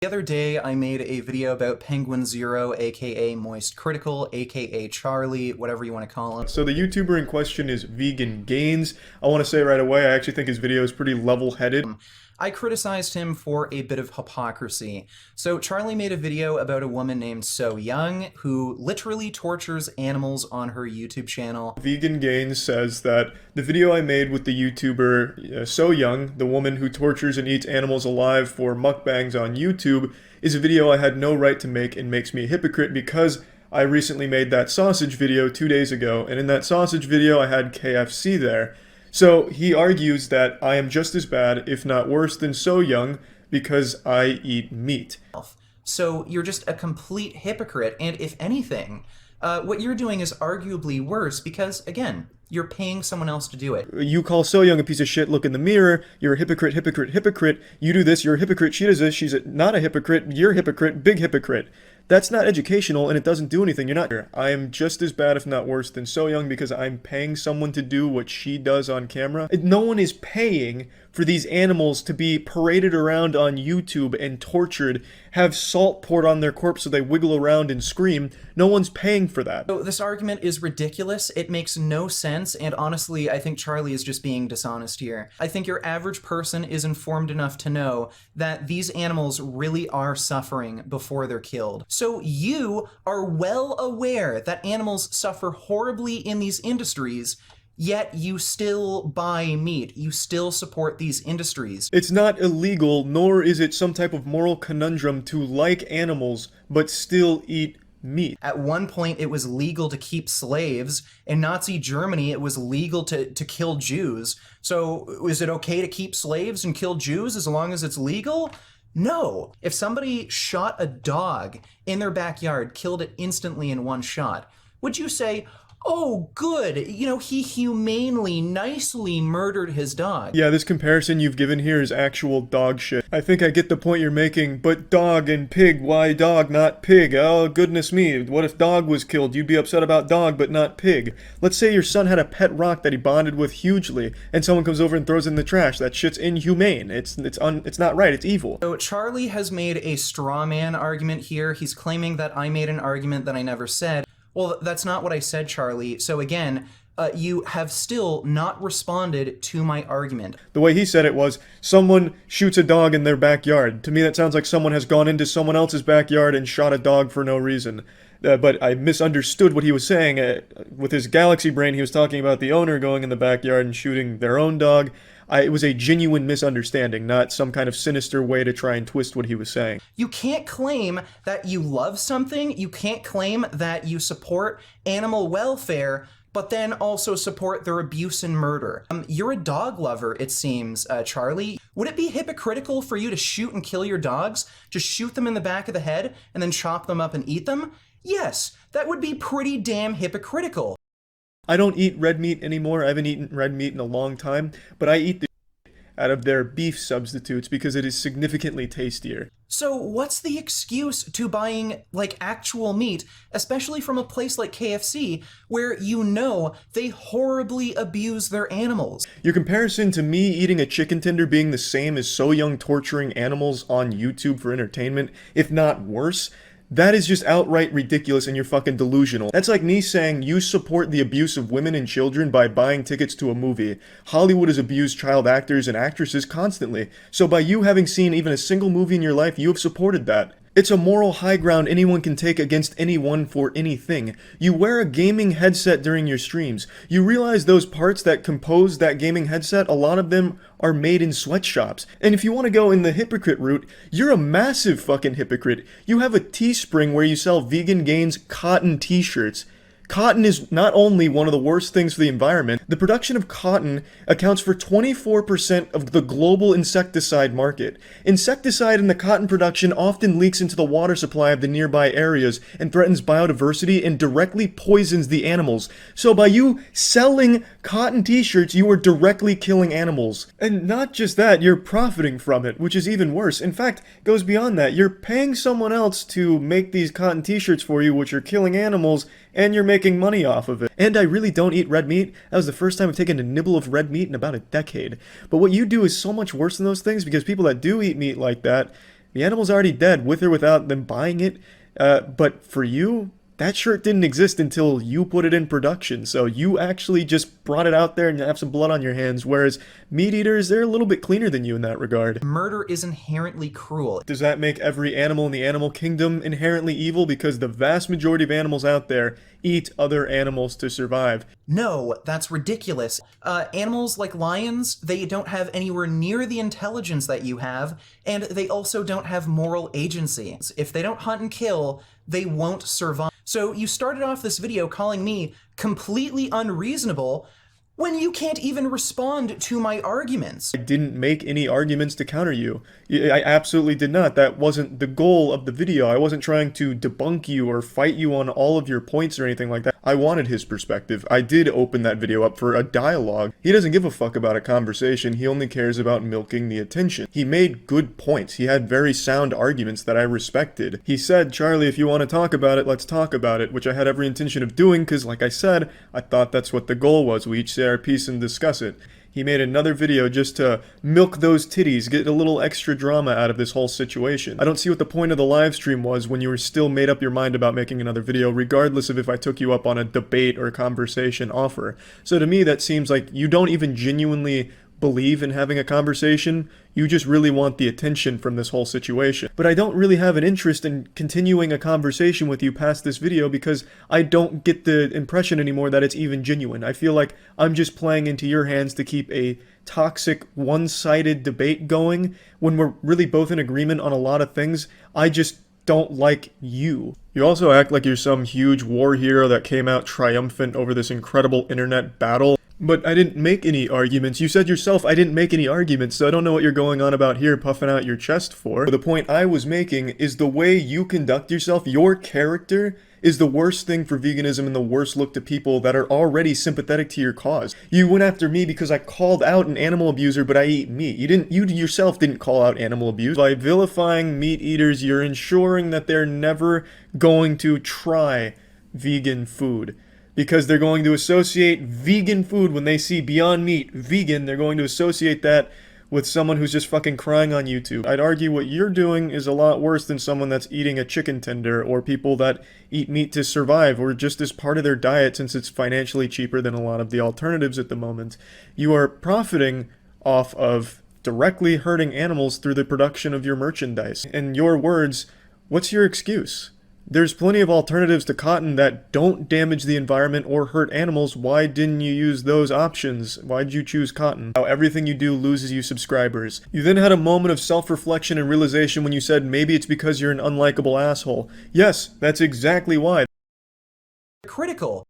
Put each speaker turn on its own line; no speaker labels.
The other day, I made a video about Penguinz0, aka Moist Critical, aka Charlie, whatever you want to call him.
So the YouTuber in question is Vegan Gains. I want to say right away, I actually think his video is pretty level-headed.
I criticized him for a bit of hypocrisy. So Charlie made a video about a woman named So Young who literally tortures animals on her YouTube channel.
Vegan Gains says that the video I made with the YouTuber So Young, the woman who tortures and eats animals alive for mukbangs on YouTube, is a video I had no right to make and makes me a hypocrite because I recently made that sausage video 2 days ago, and in that sausage video I had KFC there. So he argues that I am just as bad, if not worse, than So Young because I eat meat.
So you're just a complete hypocrite, and if anything, what you're doing is arguably worse because, again, you're paying someone else to do it.
You call So Young a piece of shit, look in the mirror, you're a hypocrite, hypocrite, hypocrite, you do this, you're a hypocrite, she does this, she's not a hypocrite, you're a hypocrite, big hypocrite. That's not educational and it doesn't do anything. You're not. I am just as bad, if not worse, than So Young because I'm paying someone to do what she does on camera. No one is paying for these animals to be paraded around on YouTube and tortured, have salt poured on their corpse so they wiggle around and scream. No one's paying for that.
So this argument is ridiculous. It makes no sense, and honestly, I think Charlie is just being dishonest here. I think your average person is informed enough to know that these animals really are suffering before they're killed. So you are well aware that animals suffer horribly in these industries, yet you still buy meat. You still support these industries.
It's not illegal, nor is it some type of moral conundrum to like animals, but still eat meat.
At one point, it was legal to keep slaves. In Nazi Germany, it was legal to kill Jews. So is it okay to keep slaves and kill Jews as long as it's legal? No. If somebody shot a dog in their backyard, killed it instantly in one shot, would you say, oh, good, you know, he humanely, nicely murdered his dog?
Yeah, this comparison you've given here is actual dog shit. I think I get the point you're making, but dog and pig, why dog, not pig? Oh, goodness me, what if dog was killed? You'd be upset about dog, but not pig. Let's say your son had a pet rock that he bonded with hugely, and someone comes over and throws it in the trash. That shit's inhumane. It's not right, it's evil.
So Charlie has made a straw man argument here. He's claiming that I made an argument that I never said. Well, that's not what I said, Charlie. So again, you have still not responded to my argument.
The way he said it was, someone shoots a dog in their backyard. To me, that sounds like someone has gone into someone else's backyard and shot a dog for no reason. But I misunderstood what he was saying. With his galaxy brain, he was talking about the owner going in the backyard and shooting their own dog. It was a genuine misunderstanding, not some kind of sinister way to try and twist what he was saying.
You can't claim that you love something, you can't claim that you support animal welfare, but then also support their abuse and murder. You're a dog lover, it seems, Charlie. Would it be hypocritical for you to shoot and kill your dogs? Just shoot them in the back of the head and then chop them up and eat them? Yes, that would be pretty damn hypocritical.
I don't eat red meat anymore. I haven't eaten red meat in a long time, but I eat the out of their beef substitutes because it is significantly tastier.
So what's the excuse to buying, like, actual meat, especially from a place like KFC, where you know they horribly abuse their animals?
Your comparison to me eating a chicken tender being the same as So Young torturing animals on YouTube for entertainment, if not worse, that is just outright ridiculous and you're fucking delusional. That's like me saying you support the abuse of women and children by buying tickets to a movie. Hollywood has abused child actors and actresses constantly. So by you having seen even a single movie in your life, you have supported that. It's a moral high ground anyone can take against anyone for anything. You wear a gaming headset during your streams. You realize those parts that compose that gaming headset, a lot of them are made in sweatshops. And if you want to go in the hypocrite route, you're a massive fucking hypocrite. You have a Teespring where you sell Vegan Gains cotton t-shirts. Cotton is not only one of the worst things for the environment, the production of cotton accounts for 24% of the global insecticide market. Insecticide in the cotton production often leaks into the water supply of the nearby areas and threatens biodiversity and directly poisons the animals. So by you selling cotton t-shirts, you are directly killing animals. And not just that, you're profiting from it, which is even worse. In fact, it goes beyond that. You're paying someone else to make these cotton t-shirts for you, which are killing animals, and you're making money off of it. And I really don't eat red meat. That was the first time I've taken a nibble of red meat in about a decade. But what you do is so much worse than those things because people that do eat meat like that, The animal's already dead, with or without them buying it. But for you, that shirt didn't exist until you put it in production, so you actually just brought it out there and have some blood on your hands, whereas meat eaters, they're a little bit cleaner than you in that regard.
Murder is inherently cruel.
Does that make every animal in the animal kingdom inherently evil? Because the vast majority of animals out there eat other animals to survive.
No, that's ridiculous. Animals like lions, they don't have anywhere near the intelligence that you have, and they also don't have moral agency. If they don't hunt and kill, they won't survive. So you started off this video calling me completely unreasonable when you can't even respond to my arguments.
I didn't make any arguments to counter you. I absolutely did not. That wasn't the goal of the video. I wasn't trying to debunk you or fight you on all of your points or anything like that. I wanted his perspective. I did open that video up for a dialogue. He doesn't give a fuck about a conversation. He only cares about milking the attention. He made good points. He had very sound arguments that I respected. He said, Charlie, if you want to talk about it, let's talk about it, which I had every intention of doing because, like I said, I thought that's what the goal was. We each say our piece and discuss it. He made another video just to milk those titties, get a little extra drama out of this whole situation. I don't see what the point of the live stream was when you were still made up your mind about making another video, regardless of if I took you up on a debate or conversation offer. So to me, that seems like you don't even genuinely believe in having a conversation. You just really want the attention from this whole situation. But I don't really have an interest in continuing a conversation with you past this video because I don't get the impression anymore that it's even genuine. I feel like I'm just playing into your hands to keep a toxic, one-sided debate going when we're really both in agreement on a lot of things. I just don't like you. You also act like you're some huge war hero that came out triumphant over this incredible internet battle. But I didn't make any arguments. You said yourself I didn't make any arguments, so I don't know what you're going on about here puffing out your chest for. The point I was making is the way you conduct yourself, your character, is the worst thing for veganism and the worst look to people that are already sympathetic to your cause. You went after me because I called out an animal abuser, but I eat meat. You yourself didn't call out animal abuse. By vilifying meat eaters, you're ensuring that they're never going to try vegan food. Because they're going to associate vegan food when they see Beyond Meat vegan, they're going to associate that with someone who's just fucking crying on YouTube. I'd argue what you're doing is a lot worse than someone that's eating a chicken tender or people that eat meat to survive or just as part of their diet since it's financially cheaper than a lot of the alternatives at the moment. You are profiting off of directly hurting animals through the production of your merchandise. In your words, what's your excuse? There's plenty of alternatives to cotton that don't damage the environment or hurt animals. Why didn't you use those options? Why'd you choose cotton? How everything you do loses you subscribers. You then had a moment of self-reflection and realization when you said maybe it's because you're an unlikable asshole. Yes, that's exactly why.
Critical.